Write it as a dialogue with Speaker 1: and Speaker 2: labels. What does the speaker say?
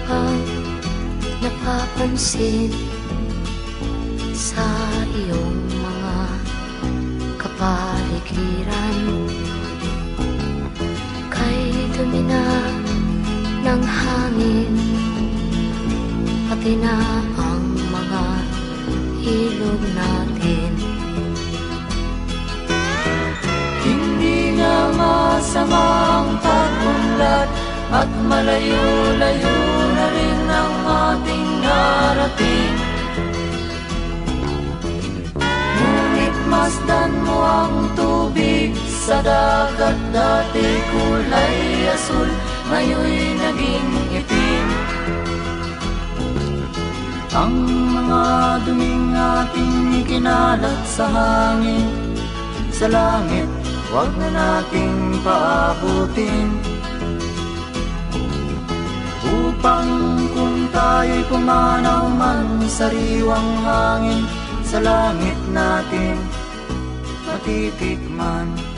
Speaker 1: bang napapansin sa iyong mga kapaligiran? Kay dumi na ng hangin, pati na ang mga ilog natin.
Speaker 2: Hindi nga masamang pag-unlad at malayo-layo na rin ang ating narating. Ngunit masdan mo ang tubig sa dagat, dati kulay asul, ngayon'y naging itim. Ang mga duming ating ikinalat sa hangin, sa langit, huwag na nating paabutin. Upang kung tayo'y pumanaw man sa sariwang hangin, sa langit natin matitikman.